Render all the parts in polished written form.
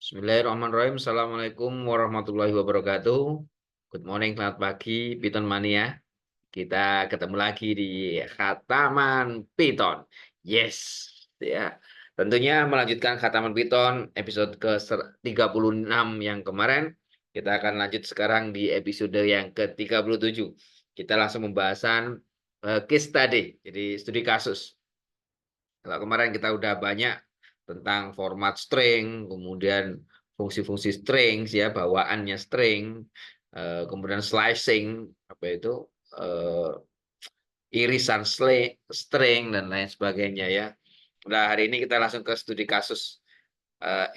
Bismillahirrahmanirrahim. Assalamualaikum warahmatullahi wabarakatuh. Good morning, selamat pagi, Python Mania. Kita ketemu lagi di Khataman Python. Yes, ya. Tentunya melanjutkan Khataman Python episode ke-36 yang kemarin. Kita akan lanjut sekarang di episode yang ke-37. Kita langsung pembahasan case study, jadi studi kasus. Kalau kemarin kita udah banyak tentang format string, kemudian fungsi-fungsi strings ya, bawaannya string, kemudian slicing, apa itu, irisan string dan lain sebagainya ya. Nah, hari ini kita langsung ke studi kasus.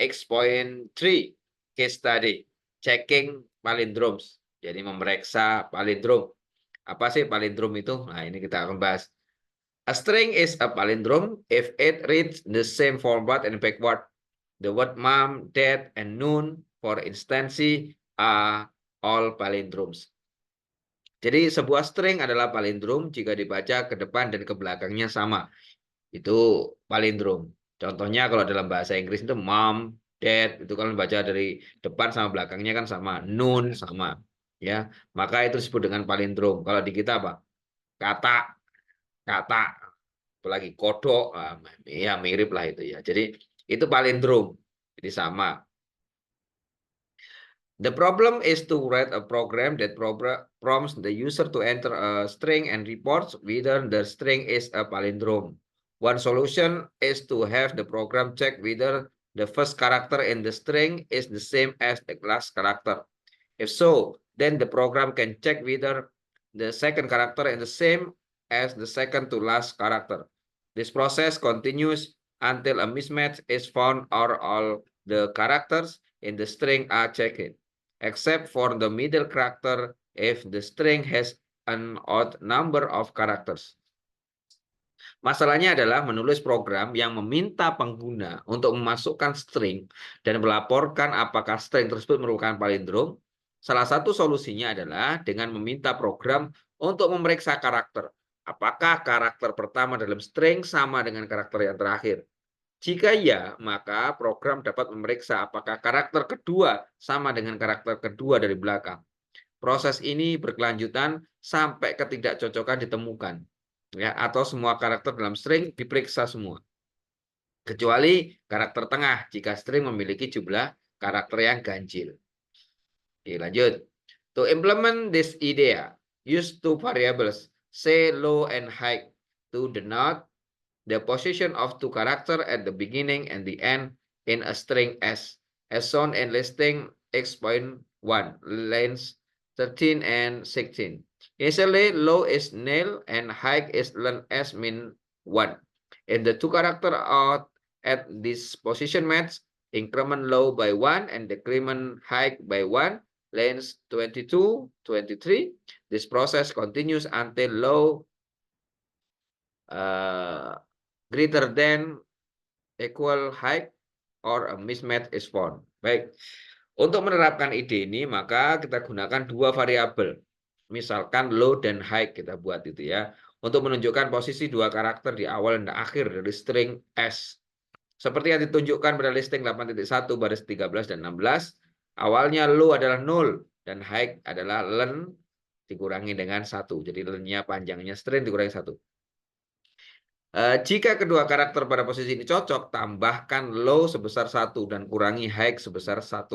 X.3 case study, checking palindromes. Jadi memeriksa palindrom. Apa sih palindrom itu? Nah, ini kita akan bahas. A string is a palindrome if it reads the same forward and backward. The word mom, dad, and noon, for instance, are all palindromes. Jadi sebuah string adalah palindrom jika dibaca ke depan dan ke belakangnya sama. Itu palindrom. Contohnya kalau dalam bahasa Inggris itu mom, dad, itu kalau baca dari depan sama belakangnya kan sama. Noon sama. Ya, maka itu disebut dengan palindrom. Kalau di kita apa? Kata, kata. Apalagi kodok, ya mirip lah itu ya. Jadi itu palindrom, jadi sama. The problem is to write a program that prompts the user to enter a string and reports whether the string is a palindrome. One solution is to have the program check whether the first character in the string is the same as the last character. If so, then the program can check whether the second character is the same as the second to last character. This process continues until a mismatch is found or all the characters in the string are checked, except for the middle character if the string has an odd number of characters. Masalahnya adalah menulis program yang meminta pengguna untuk memasukkan string dan melaporkan apakah string tersebut merupakan palindrom. Salah satu solusinya adalah dengan meminta program untuk memeriksa karakter. Apakah karakter pertama dalam string sama dengan karakter yang terakhir? Jika ya, maka program dapat memeriksa apakah karakter kedua sama dengan karakter kedua dari belakang. Proses ini berkelanjutan sampai ketidakcocokan ditemukan. Ya, atau semua karakter dalam string diperiksa semua. Kecuali karakter tengah jika string memiliki jumlah karakter yang ganjil. Oke, lanjut. To implement this idea, use two variables, say low and high, to denote the position of two characters at the beginning and the end in a string S, as shown in listing X.1, lines 13 and 16. Initially, low is nil and high is len S min 1. If the two characters are at this position match, increment low by 1 and decrement high by 1, lines 22, 23. This process continues until low greater than equal high or a mismatch is found. Baik, untuk menerapkan ide ini maka kita gunakan dua variabel. Misalkan low dan high kita buat itu ya. Untuk menunjukkan posisi dua karakter di awal dan akhir dari string S. Seperti yang ditunjukkan pada listing 8.1 baris 13 dan 16. Awalnya low adalah 0 dan high adalah len dikurangi dengan 1. Jadi lennya panjangnya string dikurangi 1. Jika kedua karakter pada posisi ini cocok, tambahkan low sebesar 1 dan kurangi high sebesar 1.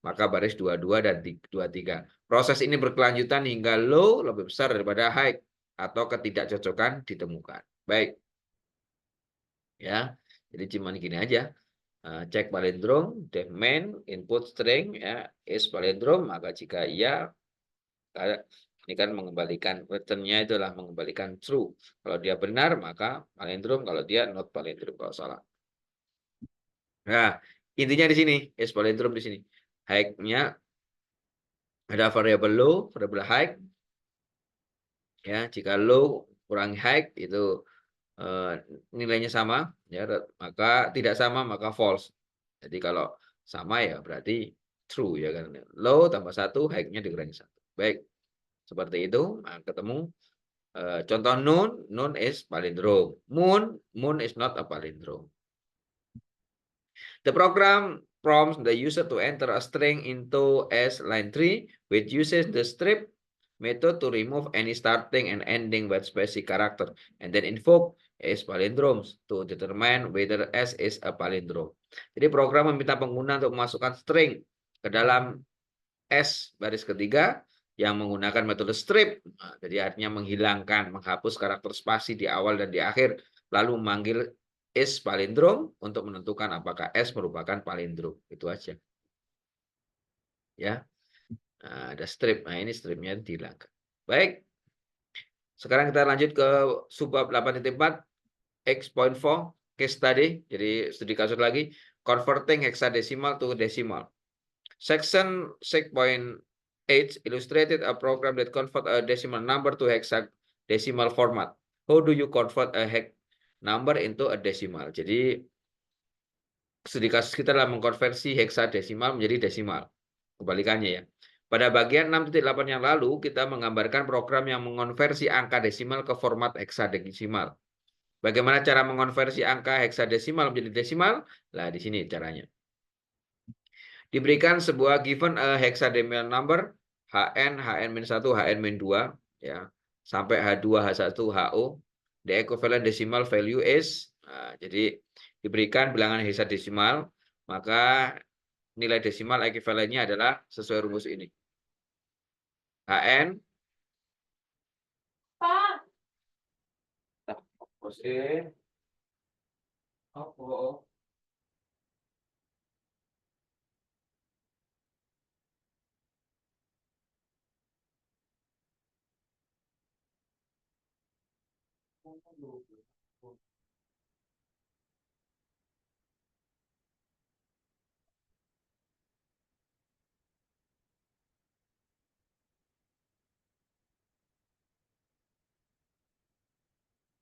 Maka baris 22 dan 23. Proses ini berkelanjutan hingga low lebih besar daripada high atau ketidakcocokan ditemukan. Baik. Ya. Jadi cuma gini aja. Cek palindrom, def main, input string ya, is palindrom, maka jika iya ini kan mengembalikan returnnya itulah mengembalikan true. Kalau dia benar maka palindrom, kalau dia not palindrom kalau salah. Nah, intinya di sini is palindrom di sini. High-nya ada variabel low, variabel high. Ya, jika low kurang high itu nilainya sama ya, maka tidak sama maka false. Jadi kalau sama ya berarti true ya kan. Low tambah 1, high-nya dikurangi 1. Baik. Seperti itu, nah, ketemu. Contoh noon is palindrom. Moon is not a palindrome. The program prompts the user to enter a string into S line 3, which uses the strip method to remove any starting and ending white space character, and then invoke S palindromes to determine whether S is a palindrome. Jadi program meminta pengguna untuk memasukkan string ke dalam S baris ketiga yang menggunakan metode strip. Nah, jadi artinya menghilangkan, menghapus karakter spasi di awal dan di akhir, lalu memanggil is palindrom untuk menentukan apakah S merupakan palindrom. Itu aja. Ya. Nah, ada strip. Nah, ini stripnya dihilangkan. Baik. Sekarang kita lanjut ke subbab 8.4 X.4 case study. Jadi studi kasus lagi, converting hexadecimal to decimal. Section 6.8 illustrated a program that convert a decimal number to hexadecimal format. How do you convert a hex number into a decimal? Jadi studi kasus kita adalah mengkonversi hexadesimal menjadi desimal. Kebalikannya ya. Pada bagian 6.8 yang lalu kita menggambarkan program yang mengonversi angka desimal ke format hexadesimal. Bagaimana cara mengonversi angka hexadesimal menjadi desimal? Nah, di sini caranya. Diberikan sebuah given a hexadecimal number HN, HN-1, HN-2 ya, sampai H2, H1, HO. The equivalent decimal value is jadi diberikan bilangan hexadesimal, maka nilai desimal ekivalennya adalah sesuai rumus ini. HN Pak. Oh.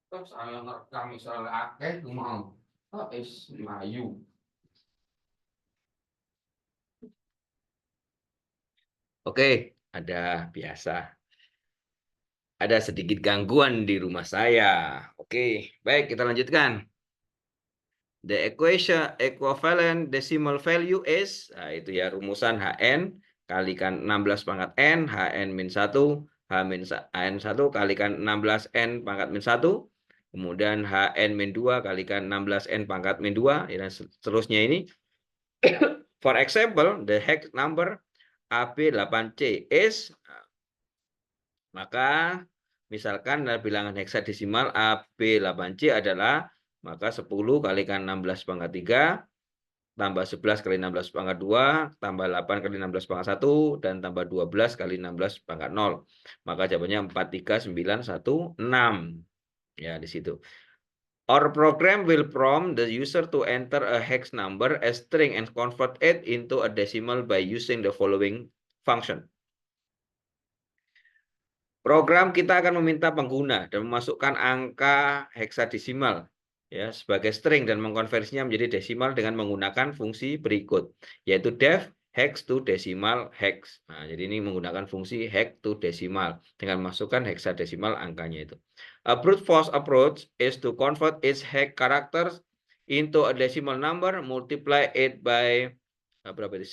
Terus saya ngerekam misalnya akeh mau. Oh, is Melayu. Oke, ada biasa. Ada sedikit gangguan di rumah saya. Oke, baik kita lanjutkan. The equivalent decimal value is, nah itu ya rumusan HN kalikan 16 pangkat N, HN-1, HN1 kalikan 16N pangkat min 1, kemudian HN-2 kalikan 16N pangkat min 2, dan seterusnya ini. For example, the hex number AB8C is, maka misalkan bilangan heksadesimal AB8C adalah, maka 10 kalikan 16 pangkat 3 tambah 11 kali 16 pangkat 2 tambah 8 kali 16 pangkat 1 dan tambah 12 kali 16 pangkat 0. Maka jawabannya 43916. Ya, di situ. Our program will prompt the user to enter a hex number as string and convert it into a decimal by using the following function. Program kita akan meminta pengguna dan memasukkan angka heksadesimal ya sebagai string dan mengkonversinya menjadi desimal dengan menggunakan fungsi berikut, yaitu def hex to decimal hex. Nah, jadi ini menggunakan fungsi hex to decimal dengan masukkan heksadesimal angkanya itu. A brute force approach is to convert its hex characters into a decimal number, multiply it by berapa itu?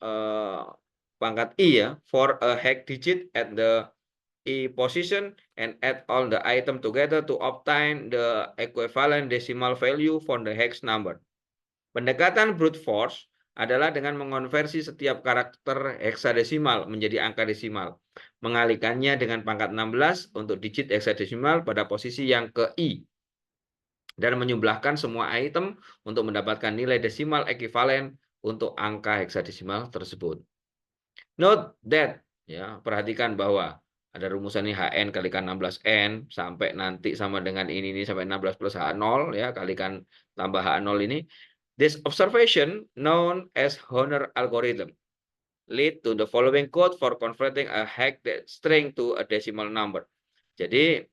60 pangkat i ya for a hex digit at the I position and add all the item together to obtain the equivalent decimal value for the hex number. Pendekatan brute force adalah dengan mengonversi setiap karakter heksadesimal menjadi angka desimal, mengalihkannya dengan pangkat 16 untuk digit heksadesimal pada posisi yang ke I, dan menyumblahkan semua item untuk mendapatkan nilai desimal ekivalen untuk angka heksadesimal tersebut. Note that, ya, perhatikan bahwa ada rumusan ini HN kalikan 16N sampai nanti sama dengan ini sampai 16 plus H0 ya kalikan tambah H0 ini. This observation known as Horner algorithm lead to the following code for converting a hex string to a decimal number. Jadi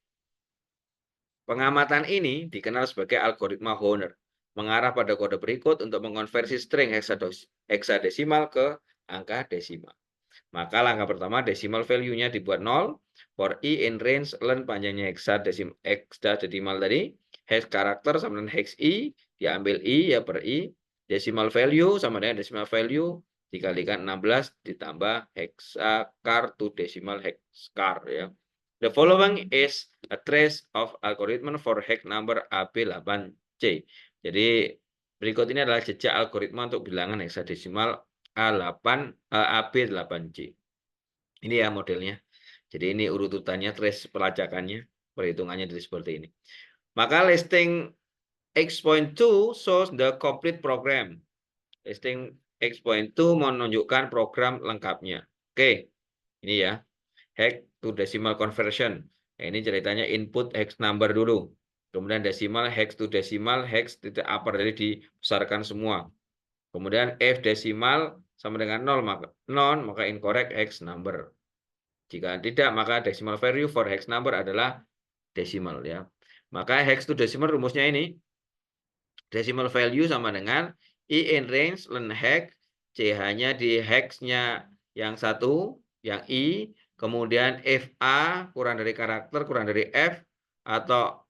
pengamatan ini dikenal sebagai algoritma Horner, mengarah pada kode berikut untuk mengonversi string heksadesimal ke angka desimal. Maka langkah pertama decimal value-nya dibuat 0. For i in range len panjangnya hexadesimal tadi. Hex karakter sama dengan hex i. Diambil i ya per i. Decimal value sama dengan decimal value dikalikan 16 ditambah hexachar to decimal hexachar ya. The following is a trace of algorithm for hex number AB8C. Jadi berikut ini adalah jejak algoritma untuk bilangan heksadesimal AB8C. Ini ya modelnya. Jadi ini urutannya, trace pelacakannya, perhitungannya dari seperti ini. Maka listing X.2 shows the complete program. Listing X.2 menunjukkan program lengkapnya. Oke, ini ya, hex to decimal conversion. Nah, ini ceritanya input hex number dulu. Kemudian decimal, hex to decimal, hex titik upper, jadi dibesarkan semua. Kemudian F desimal sama dengan 0, maka incorrect hex number. Jika tidak, maka decimal value for hex number adalah decimal ya. Maka hex to decimal rumusnya ini. Decimal value sama dengan I in range len hex, CH-nya di hex-nya yang satu, yang I, kemudian FA kurang dari karakter, kurang dari F, atau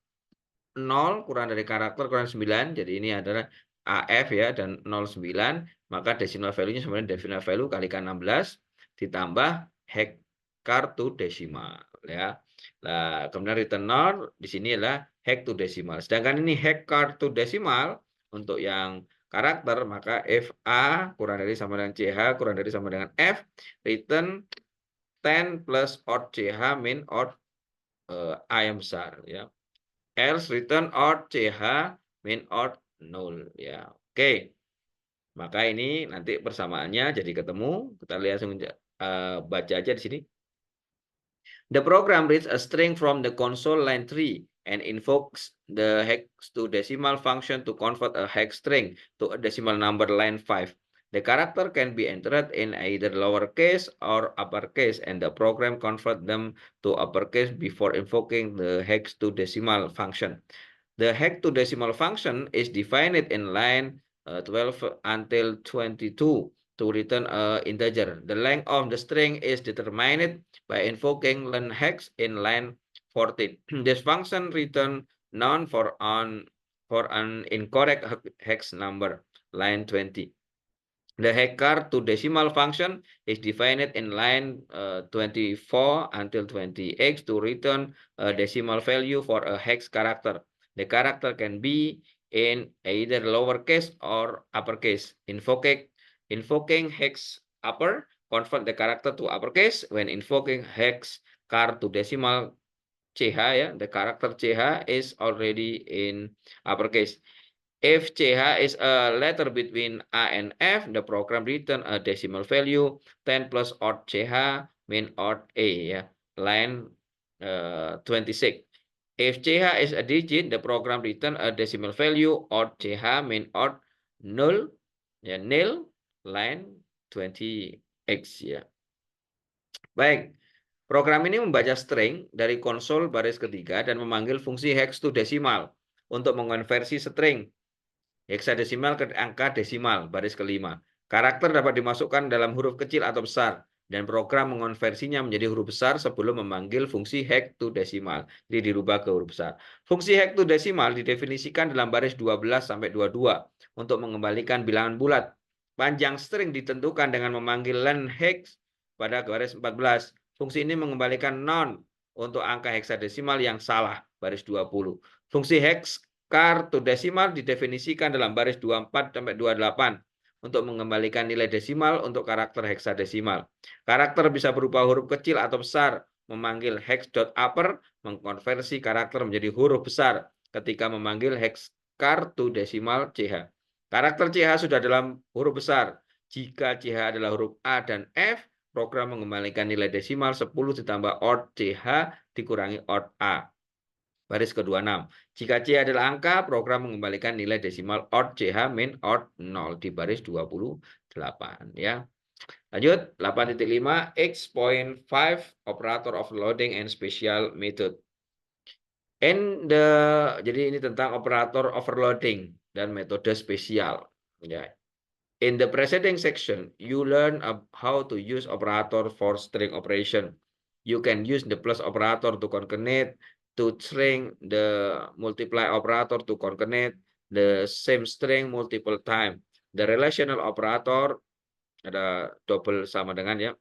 0 kurang dari karakter, kurang 9. Jadi ini adalah AF ya, dan 09. Maka decimal value-nya sebenarnya decimal value kalikan 16 ditambah hexachar to decimal ya. Nah, kemudian return 0 di sini adalah hex to decimal. Sedangkan ini hexachar to decimal untuk yang karakter, maka FA kurang dari sama dengan CH kurang dari sama dengan F, return 10 plus odd CH min odd A yang besar ya. Else return odd CH min odd 0 ya. Oke. Maka ini nanti persamaannya jadi ketemu. Kita lihat langsung baca aja di sini. The program reads a string from the console line 3 and invokes the hexadecimal function to convert a hex string to a decimal number line 5. The character can be entered in either lowercase or uppercase, and the program converts them to uppercase before invoking the hexadecimal function. The hexadecimal function is defined in line 12 until 22 to return an integer. The length of the string is determined by invoking len hex in line 14. This function returns none for an incorrect hex number, line 20. The hexachar to decimal function is defined in line 24 until 20x to return a decimal value for a hex character. The character can be in either lowercase or uppercase. Invoking hex upper convert the character to uppercase. When invoking hexachar to decimal CH, yeah, the character CH is already in uppercase. If CH is a letter between A and F, the program return a decimal value 10 plus odd CH min odd A, ya, line 26. If CH is a digit, the program return a decimal value odd CH min odd 0, ya, nil, line 20x ya. Baik, program ini membaca string dari konsol baris ketiga dan memanggil fungsi hex to decimal untuk mengonversi string heksadesimal ke angka desimal baris kelima. Karakter dapat dimasukkan dalam huruf kecil atau besar, dan program mengonversinya menjadi huruf besar sebelum memanggil fungsi hex to decimal. Jadi dirubah ke huruf besar. Fungsi hex to decimal didefinisikan dalam baris 12 sampai 22 untuk mengembalikan bilangan bulat. Panjang string ditentukan dengan memanggil len hex pada baris 14. Fungsi ini mengembalikan non untuk angka heksadesimal yang salah, baris 20. Fungsi hex char to decimal didefinisikan dalam baris 24 sampai 28 untuk mengembalikan nilai desimal untuk karakter heksadesimal. Karakter bisa berupa huruf kecil atau besar. Memanggil hex.upper mengkonversi karakter menjadi huruf besar ketika memanggil hex char to decimal CH. Karakter CH sudah dalam huruf besar. Jika CH adalah huruf A dan F, program mengembalikan nilai desimal 10 ditambah odd CH dikurangi odd A. Baris ke-26. Jika C adalah angka, program mengembalikan nilai desimal odd CH min odd 0 di baris 28 ya. Lanjut 8.5 X.5 operator overloading and special method. Jadi ini tentang operator overloading dan metode spesial ya. In the preceding section, you learn how to use operator for string operation. You can use the plus operator to concatenate to string, the multiply operator to concatenate the same string multiple times. The relational operator ada double sama dengan ya,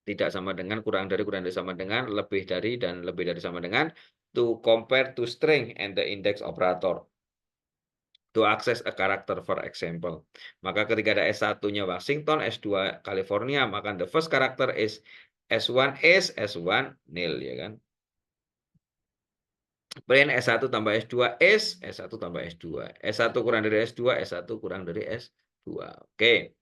tidak sama dengan, kurang dari sama dengan, lebih dari dan lebih dari sama dengan, to compare to string and the index operator to access a character, for example. Maka ketika ada S1-nya Washington, S2 California, maka the first character is S1 is, S1 nil, ya kan. Print S1 tambah S2 is, S1 tambah S2. S1 kurang dari S2, S1 kurang dari S2. Oke.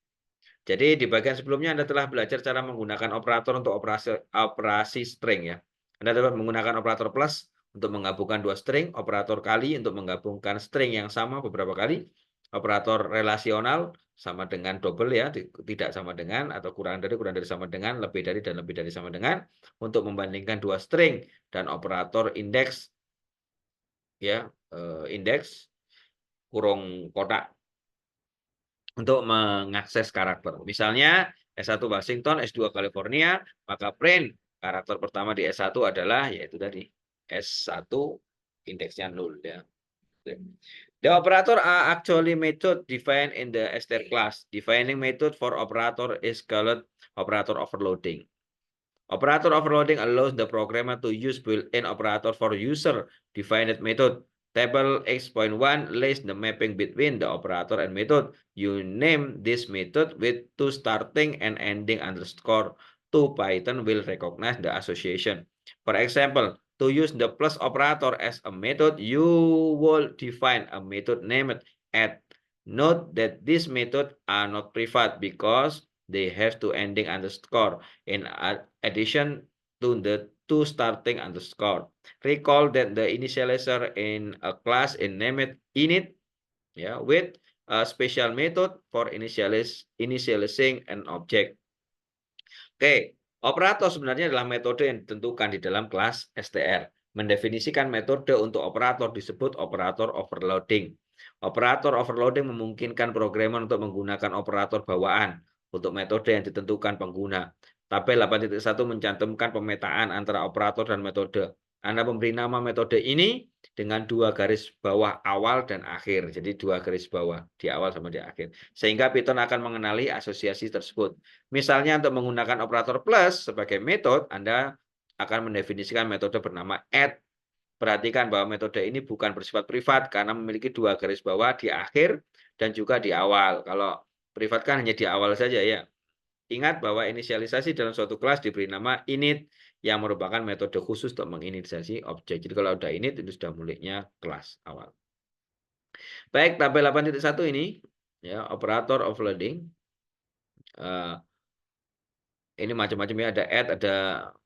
Jadi di bagian sebelumnya Anda telah belajar cara menggunakan operator untuk operasi string ya. Anda dapat menggunakan operator plus untuk menggabungkan dua string, operator kali untuk menggabungkan string yang sama beberapa kali, operator relasional sama dengan double ya, tidak sama dengan atau kurang dari sama dengan, lebih dari dan lebih dari sama dengan, untuk membandingkan dua string, dan operator indeks ya, indeks kurung kotak untuk mengakses karakter. Misalnya S1 Washington, S2 California, maka print karakter pertama di S1 adalah yaitu tadi S1 indeksnya 0 ya. The operator are actually method defined in the str class. Defining method for operator is called operator overloading. Operator overloading allows the programmer to use built-in operator for user-defined method. Table X.1 lists the mapping between the operator and method. You name this method with to starting and ending underscore. To Python will recognize the association. For example, to use the plus operator as a method, you will define a method named add. Note that these methods are not private because they have to ending underscore in addition to the two starting underscore. Recall that the initializer in a class is named init ya, with a special method for initializing an object. Oke, operator sebenarnya adalah metode yang ditentukan di dalam kelas str. Mendefinisikan metode untuk operator disebut operator overloading. Operator overloading memungkinkan programmer untuk menggunakan operator bawaan untuk metode yang ditentukan pengguna. Tabel 8.1 mencantumkan pemetaan antara operator dan metode. Anda memberi nama metode ini dengan dua garis bawah awal dan akhir. Jadi dua garis bawah di awal sama di akhir. Sehingga Python akan mengenali asosiasi tersebut. Misalnya untuk menggunakan operator plus sebagai metode, Anda akan mendefinisikan metode bernama add. Perhatikan bahwa metode ini bukan bersifat privat karena memiliki dua garis bawah di akhir dan juga di awal. Kalau privat kan hanya di awal saja ya. Ingat bahwa inisialisasi dalam suatu kelas diberi nama init yang merupakan metode khusus untuk menginisialisasi objek. Jadi kalau udah init itu sudah mulainya kelas awal. Baik, tabel 8.1 ini ya, operator overloading. Ini macam-macam ya, ada add, ada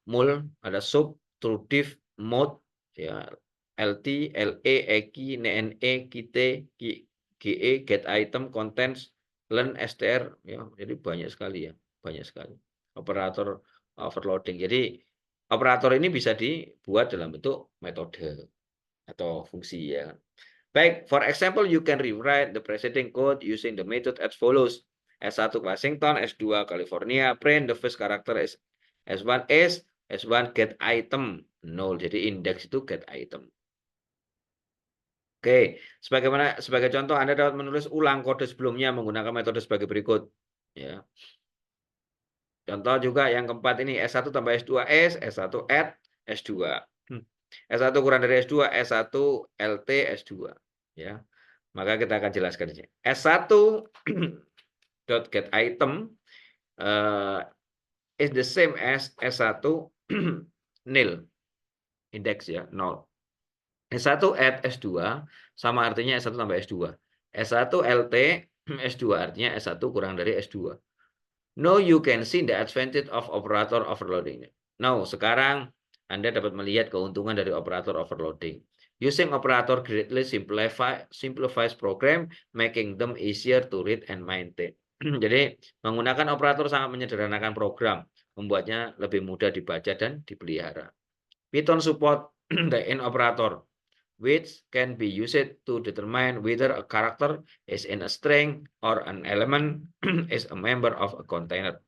mul, ada sub, true diff, mode ya, lt, le, eki, nne, kite, ge, get item, contents, learn, str ya. Jadi banyak sekali ya, banyak sekali operator overloading. Jadi operator ini bisa dibuat dalam bentuk metode atau fungsi ya. Baik, for example, you can rewrite the preceding code using the method as follows. S1 Washington, S2 California, print the first character is S1 is, S1 get item 0. Jadi indeks itu get item. Oke, sebagai contoh Anda dapat menulis ulang kode sebelumnya menggunakan metode sebagai berikut. Ya. Contoh juga yang keempat ini S1 tambah S2 S1 add S2. S1 kurang dari S2, S1 LT S2. Ya. Maka kita akan jelaskan di sini. S1 dot get item is the same as S1 nil index ya 0. S1 add S2 sama artinya S1 tambah S2. S1 LT S2 artinya S1 kurang dari S2. Now you can see the advantage of operator overloading. Now sekarang Anda dapat melihat keuntungan dari operator overloading. Using operator greatly simplifies program, making them easier to read and maintain. Jadi menggunakan operator sangat menyederhanakan program, membuatnya lebih mudah dibaca dan dipelihara. Python support the in operator, which can be used to determine whether a character is in a string or an element is a member of a container.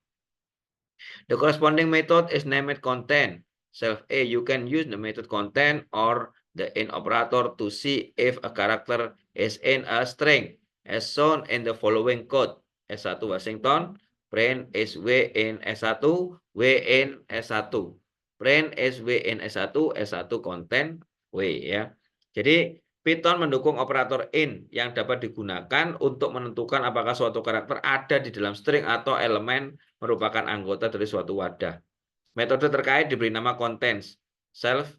The corresponding method is named content. Self A, you can use the method content or the in operator to see if a character is in a string as shown in the following code. S1 Washington, print is W in S1, W in S1. Print is W in S1, S1 content W ya. Jadi Python mendukung operator in yang dapat digunakan untuk menentukan apakah suatu karakter ada di dalam string atau elemen merupakan anggota dari suatu wadah. Metode terkait diberi nama contents, self,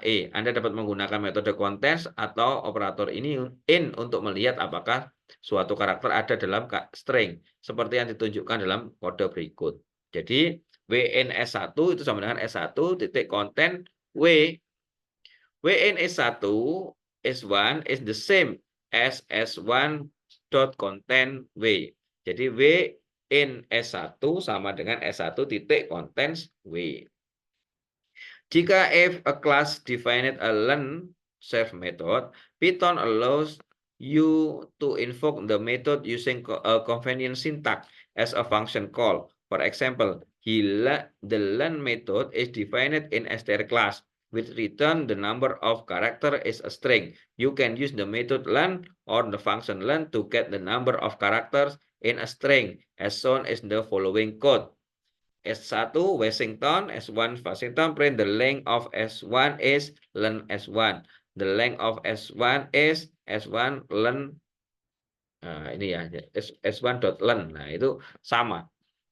E. Anda dapat menggunakan metode contents atau operator ini in untuk melihat apakah suatu karakter ada dalam string seperti yang ditunjukkan dalam kode berikut. Jadi WN S1 itu sama dengan S1 titik content W. WN S1 S1 is the same as S1 dot content W. Jadi W in S1 sama dengan S1 titik contents W. Jika if a class defined a learn self method, Python allows you to invoke the method using a convenient syntax as a function call. For example, the learn method is defined in str class, which return the number of character is a string. You can use the method learn or the function learn to get the number of characters in a string, as shown in the following code. S1 Washington, S1 Washington, print the length of S1 is learn S1. The length of S1 is S1 learn. Nah, ini ya, S1.learn. Nah, itu sama.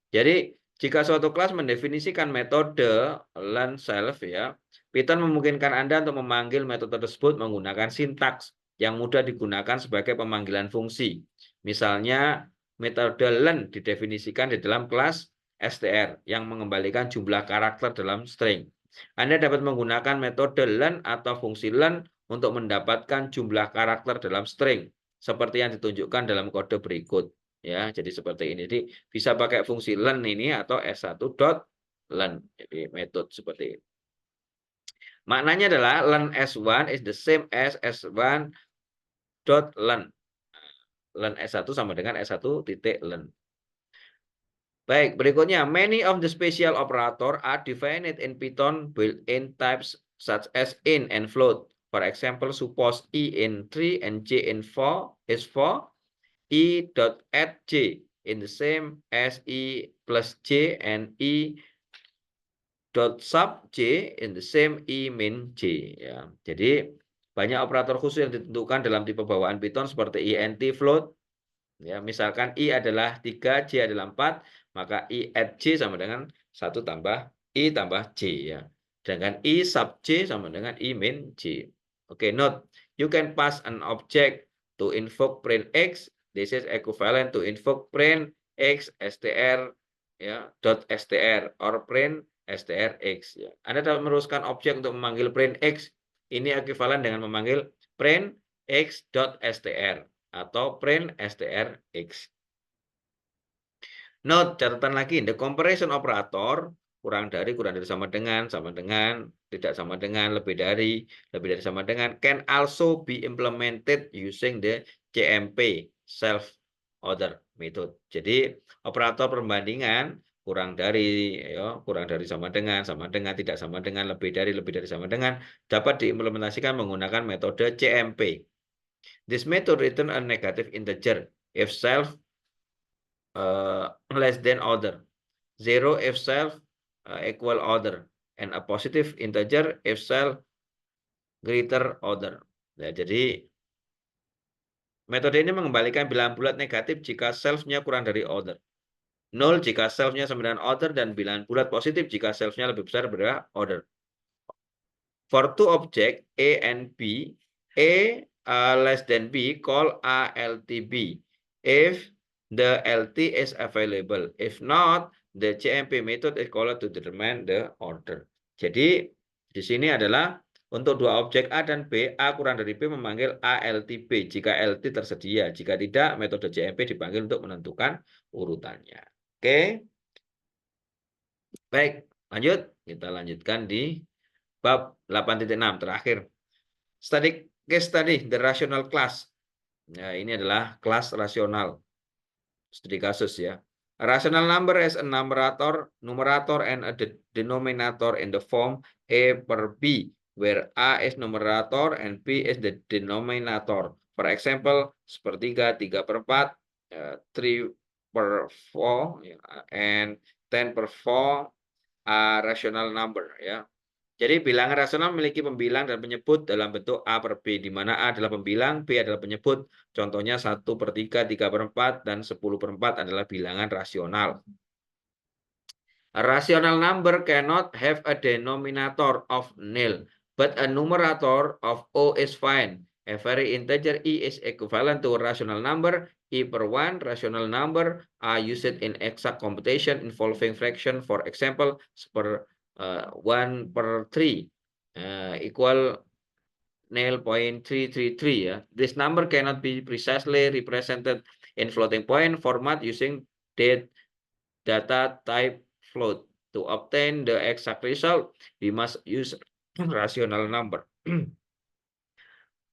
Jadi, jika suatu kelas mendefinisikan metode learn self ya, Python memungkinkan Anda untuk memanggil metode tersebut menggunakan sintaks yang mudah digunakan sebagai pemanggilan fungsi. Misalnya, metode learn didefinisikan di dalam kelas str yang mengembalikan jumlah karakter dalam string. Anda dapat menggunakan metode learn atau fungsi learn untuk mendapatkan jumlah karakter dalam string seperti yang ditunjukkan dalam kode berikut. Ya, jadi seperti ini. Jadi bisa pakai fungsi learn ini atau S1.learn. Jadi metode seperti ini. Maknanya adalah learn S1 is the same as S1.learn. Learn S1 sama dengan S1 titik learn. Baik, berikutnya, many of the special operator are defined in Python built-in types such as in and float. For example, suppose E in 3 and J in 4 is 4. E dot add J in the same as E plus J and E dot sub J in the same E min J. Ya, jadi banyak operator khusus yang ditentukan dalam tipe bawaan Python seperti int, float. Ya, misalkan I adalah 3, J adalah 4, maka I add J sama dengan 1 tambah I tambah J ya. Sedangkan I sub J sama dengan I min J. Oke, note, you can pass an object to invoke print X. This is equivalent to invoke print X str ya, dot str or print str X ya. Anda dapat meneruskan objek untuk memanggil print X. Ini ekuivalen dengan memanggil print X dot str atau print strx. Note, catatan lagi, the comparison operator kurang dari sama dengan, tidak sama dengan, lebih dari sama dengan can also be implemented using the CMP self order method. Jadi operator perbandingan kurang dari sama dengan, tidak sama dengan, lebih dari sama dengan dapat diimplementasikan menggunakan metode CMP. This method return a negative integer if self less than order, 0 if self equal order, and a positive integer if self greater order. Nah, jadi metode ini mengembalikan bilangan bulat negatif jika self-nya kurang dari order. 0 jika self-nya sama dengan order, dan bilangan bulat positif jika self-nya lebih besar dari order. For two object A and B, A less than B, call A LTB if the LT is available. If not, the CMP method is called to determine the order. Jadi di sini adalah untuk dua objek A dan B, A kurang dari B memanggil ALTB jika LT tersedia. Jika tidak, metode CMP dipanggil untuk menentukan urutannya. Oke. Baik, lanjut. Kita lanjutkan di bab 8.6 terakhir. Case study, the rational class. Nah, ini adalah kelas rasional. Studi kasus ya. A rational number is a numerator and a denominator in the form A per B, where A is numerator and B is the denominator. For example, sepertiga, 3/4, 3/4, and 10/4 are rational number, ya. Jadi bilangan rasional memiliki pembilang dan penyebut dalam bentuk A per B, di mana A adalah pembilang, B adalah penyebut. Contohnya 1/3, 3/4, dan 10/4 adalah bilangan rasional. A rational number cannot have a denominator of nil, but a numerator of O is fine. Every integer E is equivalent to a rational number. E per 1 rational number are used in exact computation involving fraction. For example, 1/3 equal 0.333, ya. This number cannot be precisely represented in floating point format using data type float. To obtain the exact result, we must use rational number.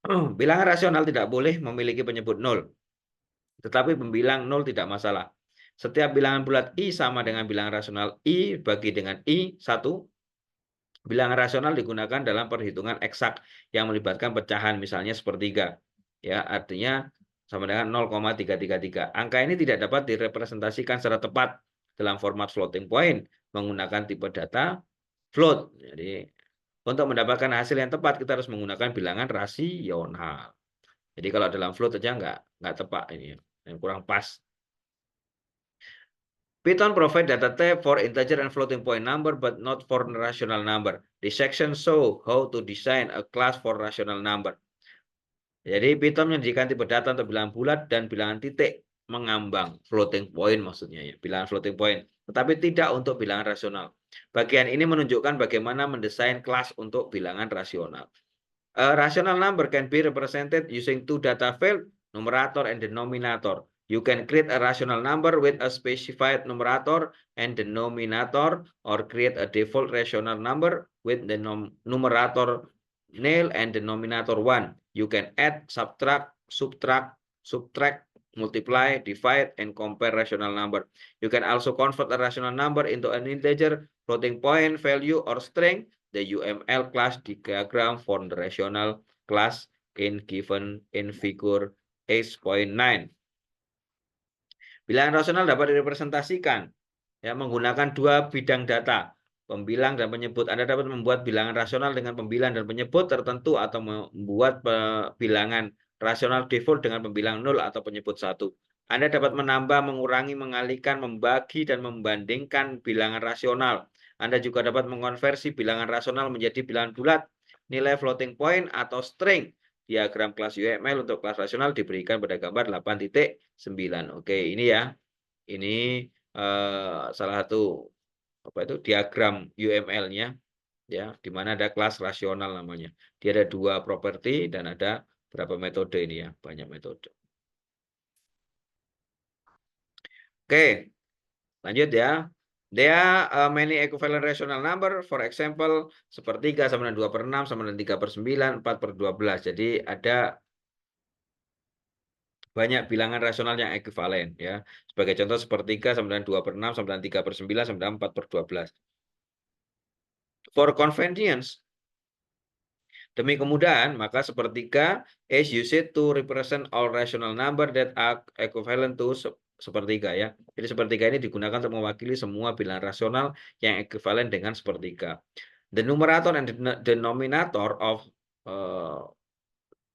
Bilangan rasional tidak boleh memiliki penyebut 0, tetapi pembilang 0 tidak masalah. Setiap bilangan bulat I sama dengan bilangan rasional I bagi dengan I 1. Bilangan rasional digunakan dalam perhitungan eksak yang melibatkan pecahan, misalnya sepertiga. Ya, artinya sama dengan 0,333. Angka ini tidak dapat direpresentasikan secara tepat dalam format floating point menggunakan tipe data float. Jadi, untuk mendapatkan hasil yang tepat kita harus menggunakan bilangan rasional. Jadi kalau dalam float aja nggak tepat ini, yang kurang pas. Python provide data type for integer and floating point number, but not for rational number. This section show how to design a class for rational number. Jadi Python menjadikan tipe data untuk bilangan bulat dan bilangan titik mengambang, floating point maksudnya, ya, bilangan floating point, tetapi tidak untuk bilangan rasional. Bagian ini menunjukkan bagaimana mendesain kelas untuk bilangan rasional. A rational number can be represented using two data fields, numerator and denominator. You can create a rational number with a specified numerator and denominator, or create a default rational number with the numerator nil and denominator 1. You can add, subtract, multiply, divide, and compare rational number. You can also convert a rational number into an integer, floating point, value, or string. The UML class diagram for the rational class given in figure 8.9. Bilangan rasional dapat direpresentasikan, ya, menggunakan dua bidang data, pembilang dan penyebut. Anda dapat membuat bilangan rasional dengan pembilang dan penyebut tertentu, atau membuat bilangan rasional default dengan pembilang 0 atau penyebut 1. Anda dapat menambah, mengurangi, mengalihkan, membagi, dan membandingkan bilangan rasional. Anda juga dapat mengonversi bilangan rasional menjadi bilangan bulat, nilai floating point, atau string. Diagram kelas UML untuk kelas rasional diberikan pada gambar 8.9. Oke, ini ya. Ini salah satu diagram UML-nya, ya, di mana ada kelas rasional namanya. Dia ada 2 properti dan ada berapa metode ini, ya, banyak metode. Oke, lanjut ya. There are many equivalent rational number. For example, sepertiga sama dengan 2/6 sama dengan 3/9, 4/12. Jadi ada banyak bilangan rasional yang ekuivalen, ya. Sebagai contoh, sepertiga sama dengan 2/6 sama dengan 3/9 sama dengan 4/12. For convenience, demi kemudahan, maka sepertiga is used to represent all rational number that are equivalent to sepertiga, ya. Jadi sepertiga ini digunakan untuk mewakili semua bilangan rasional yang ekuivalen dengan sepertiga. The numerator and the denominator of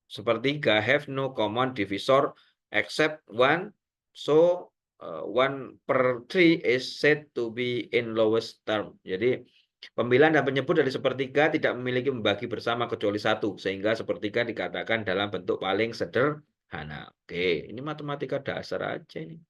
sepertiga have no common divisor except 1. So 1/3 is said to be in lowest term. Jadi pembilang dan penyebut dari sepertiga tidak memiliki membagi bersama kecuali 1, sehingga sepertiga dikatakan dalam bentuk paling sederhana. Oke, ini matematika dasar aja ini.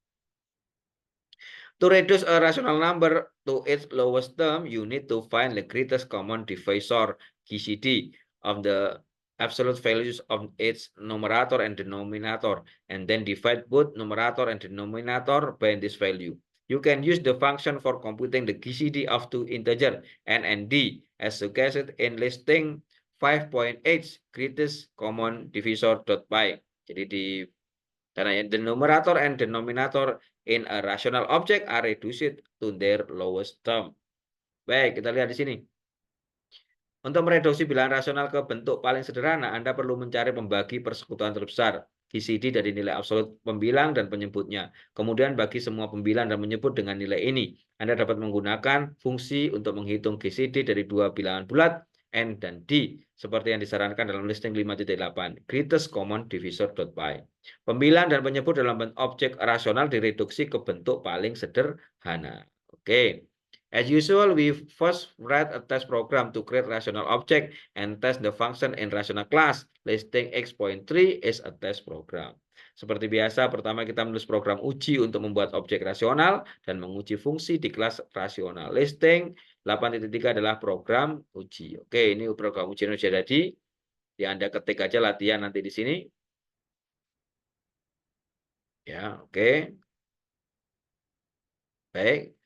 To reduce a rational number to its lowest term, you need to find the greatest common divisor, GCD, of the absolute values of its numerator and denominator, and then divide both numerator and denominator by this value. You can use the function for computing the GCD of two integers, n and d, as suggested in listing 5.8 greatest common divisor.py. Jadi the numerator and denominator in a rational object are reduced to their lowest term. Baik, kita lihat di sini. Untuk mereduksi bilangan rasional ke bentuk paling sederhana, Anda perlu mencari pembagi persekutuan terbesar, GCD dari nilai absolut pembilang dan penyebutnya. Kemudian bagi semua pembilang dan penyebut dengan nilai ini. Anda dapat menggunakan fungsi untuk menghitung GCD dari dua bilangan bulat, N dan D, seperti yang disarankan dalam listing 5.8, greatest common divisor.py. Pembilang dan penyebut dalam objek rasional direduksi ke bentuk paling sederhana. Oke. As usual, we first write a test program to create rational object and test the function in rational class. Listing X.3 is a test program. Seperti biasa, pertama kita menulis program uji untuk membuat objek rasional dan menguji fungsi di kelas rasional. Listing 8.3 adalah program uji. Oke, ini program uji sudah jadi. Ya, Anda ketik aja latihan nanti di sini. Ya, oke. Baik.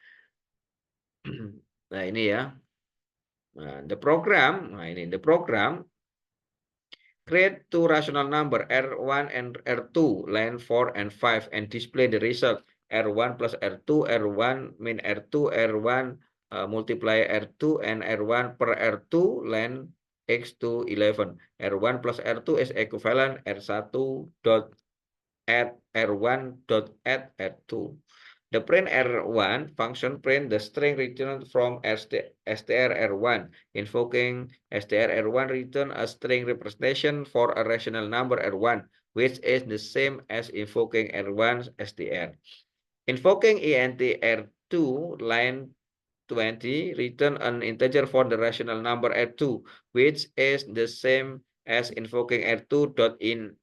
Nah, ini ya. Nah, the program create two rational number R1 and R2, line 4 and 5, and display the result R1 plus R2, R1 min R2, R1 multiply R2, and R1 per R2, line X to 11. R1 plus R2 is equivalent R1 dot add R1 dot add R2. The print R1 function print the string returned from str R1. Invoking str R1 return a string representation for a rational number R1, which is the same as invoking R1 str. Invoking int R2 line 20 return an integer for the rational number R2, which is the same as invoking R2 dot in.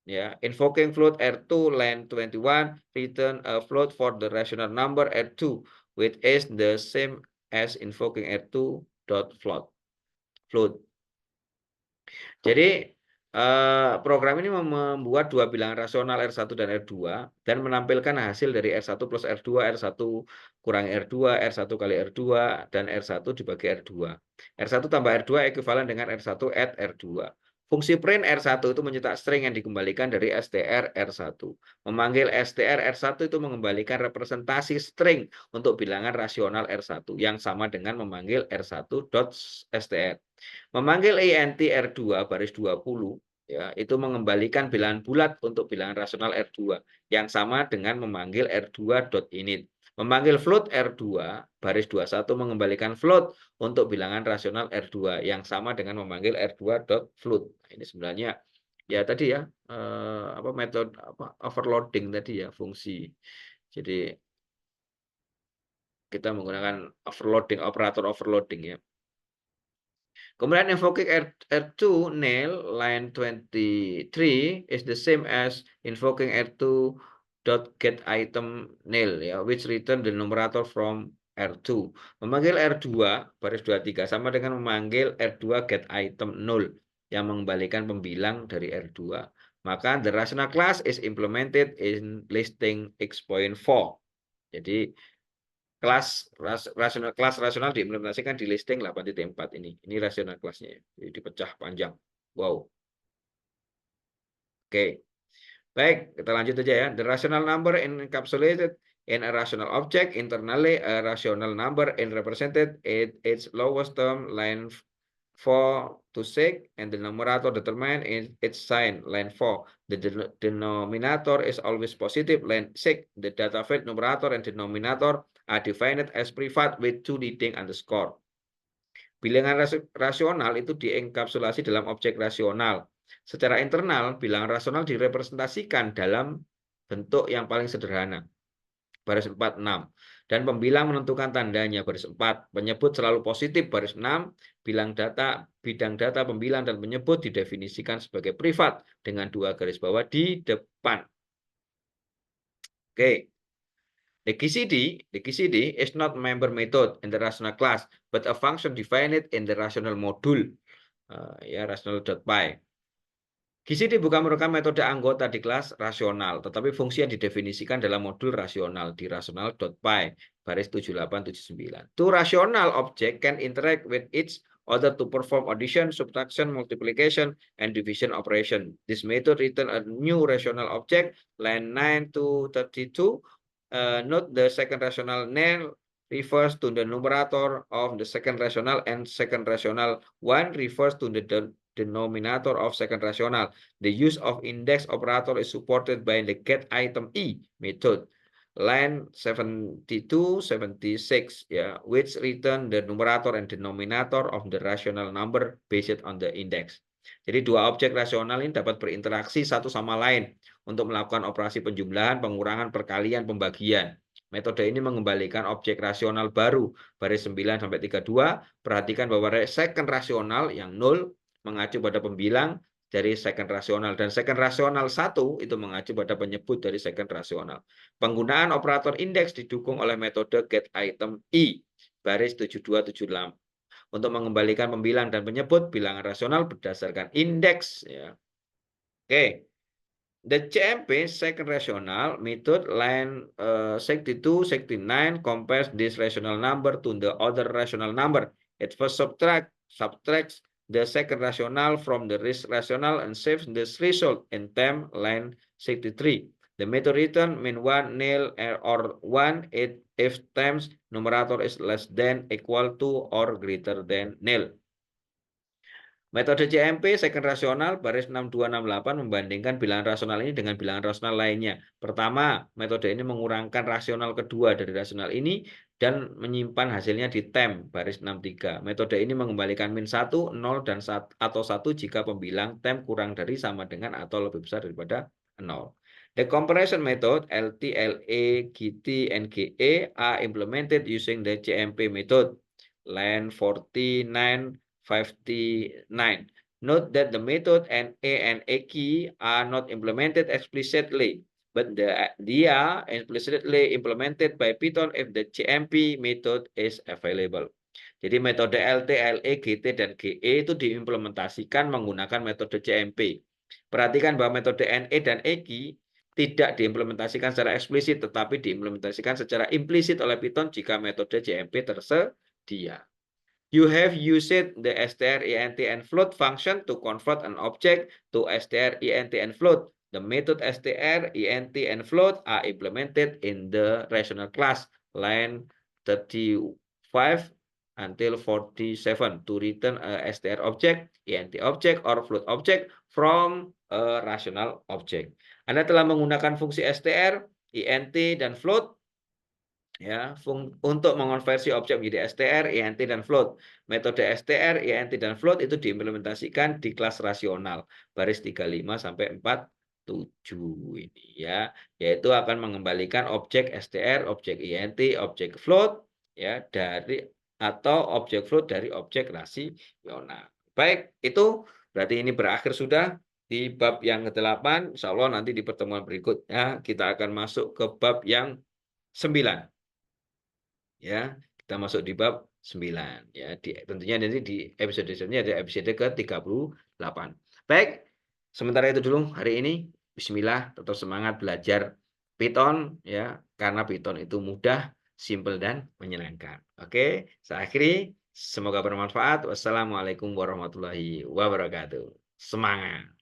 Ya, invoking float R2 line 21 return a float for the rational number R2, which is the same as invoking R2 dot float. Jadi program ini membuat dua bilangan rasional R1 dan R2 dan menampilkan hasil dari R1 plus R2, R1 kurang R2, R1 kali R2, dan R1 dibagi R2. R1 tambah R2 ekuivalen dengan R1 add R2. Fungsi print R1 itu mencetak string yang dikembalikan dari str R1. Memanggil str R1 itu mengembalikan representasi string untuk bilangan rasional R1 yang sama dengan memanggil R1.str. Memanggil int R2 baris 20 ya, itu mengembalikan bilangan bulat untuk bilangan rasional R2 yang sama dengan memanggil R2.init. Memanggil float R2 baris 21 mengembalikan float untuk bilangan rasional R2 yang sama dengan memanggil R2.float. Nah, ini sebenarnya ya tadi ya metode overloading tadi ya fungsi. Jadi kita menggunakan overloading, operator overloading ya. Kemudian invoking R2 nil line 23 is the same as invoking R2 dot get item nil ya, which return the numerator from R2. Memanggil R2 baris 23 sama dengan memanggil R2 get item 0 yang mengembalikan pembilang dari R2. Maka the rational class is implemented in listing X.4. Jadi kelas rasional diimplementasikan di listing 8.4 ini. Ini rasional kelasnya. Jadi dipecah panjang. Wow. Oke. Baik, kita lanjut aja ya. The rational number encapsulated in a rational object internally a rational number and represented at its lowest term line 4 to 6 and the numerator determined in its sign line 4. The denominator is always positive line 6. The data field numerator and denominator are defined as private with two leading underscore. Bilangan rasional itu dienkapsulasi dalam objek rasional. Secara internal, bilangan rasional direpresentasikan dalam bentuk yang paling sederhana. Baris 4, 6. Dan pembilang menentukan tandanya baris 4. Penyebut selalu positif baris 6. Bidang data pembilang dan penyebut didefinisikan sebagai privat dengan dua garis bawah di depan. Oke. The GCD is not member method in the rational class, but a function defined in the rational module. Ya, rational.py. GCD bukan merupakan metode anggota di kelas rasional, tetapi fungsi yang didefinisikan dalam modul rasional di rational.py, baris 7879. Two rational object can interact with each other to perform addition, subtraction, multiplication, and division operation. This method return a new rational object, line 9 to 32. Note the second rational nil refers to the numerator of the second rational, and second rational 1 refers to the denominator of second rational. The use of index operator is supported by the get item E method. Line 72, 76, ya, which return the numerator and denominator of the rational number based on the index. Jadi dua objek rasional ini dapat berinteraksi satu sama lain untuk melakukan operasi penjumlahan, pengurangan, perkalian, pembagian. Metode ini mengembalikan objek rasional baru baris 9 sampai 32. Perhatikan bahwa second rasional yang 0 mengacu pada pembilang dari second rasional, dan second rasional 1 itu mengacu pada penyebut dari second rasional. Penggunaan operator indeks didukung oleh metode get item E baris 7278 untuk mengembalikan pembilang dan penyebut bilangan rasional berdasarkan indeks, ya. Oke. The CMP second rational method line 62, 69 compares this rational number to the other rational number. It first subtracts the second rational from the rational and saves this result in term line 63. The method return mean 1, nil, or 1 if terms numerator is less than, equal to, or greater than nil. Metode CMP second rasional baris 6268 membandingkan bilangan rasional ini dengan bilangan rasional lainnya. Pertama, metode ini mengurangkan rasional kedua dari rasional ini dan menyimpan hasilnya di tem baris 63. Metode ini mengembalikan min 1, 0, dan atau 1 jika pembilang tem kurang dari, sama dengan, atau lebih besar daripada 0. The comparison method LT, LE, GT, and GE are implemented using the CMP method. Line 49, 59. Note that the method NA and AKey are not implemented explicitly, but they are implicitly implemented by Python if the CMP method is available. Jadi metode LT, LE, GT, dan GE itu diimplementasikan menggunakan metode CMP. Perhatikan bahwa metode NE dan EKey tidak diimplementasikan secara eksplisit, tetapi diimplementasikan secara implisit oleh Python jika metode CMP tersedia. You have used the str, int, and float function to convert an object to str, int, and float. The method str, int, and float are implemented in the rational class, line 35 until 47, to return a str object, int object, or float object from a rational object. Anda telah menggunakan fungsi str, int, dan float, ya, untuk mengonversi objek menjadi str, int, dan float. Metode str, int, dan float itu diimplementasikan di kelas rasional baris 35 sampai 47 ini, ya, yaitu akan mengembalikan objek str, objek int, objek float, ya, dari atau objek float dari objek rasional. Baik, itu berarti ini berakhir sudah di bab yang ke-8. Insya Allah nanti di pertemuan berikutnya kita akan masuk ke bab yang 9. Ya, kita masuk di bab 9, ya, tentunya nanti di episode selanjutnya ada episode ke-38. Baik, sementara itu dulu hari ini. Bismillah, tetap semangat belajar Python, ya, karena Python itu mudah, simple, dan menyenangkan. Oke, saya akhiri, semoga bermanfaat. Wassalamualaikum warahmatullahi wabarakatuh. Semangat.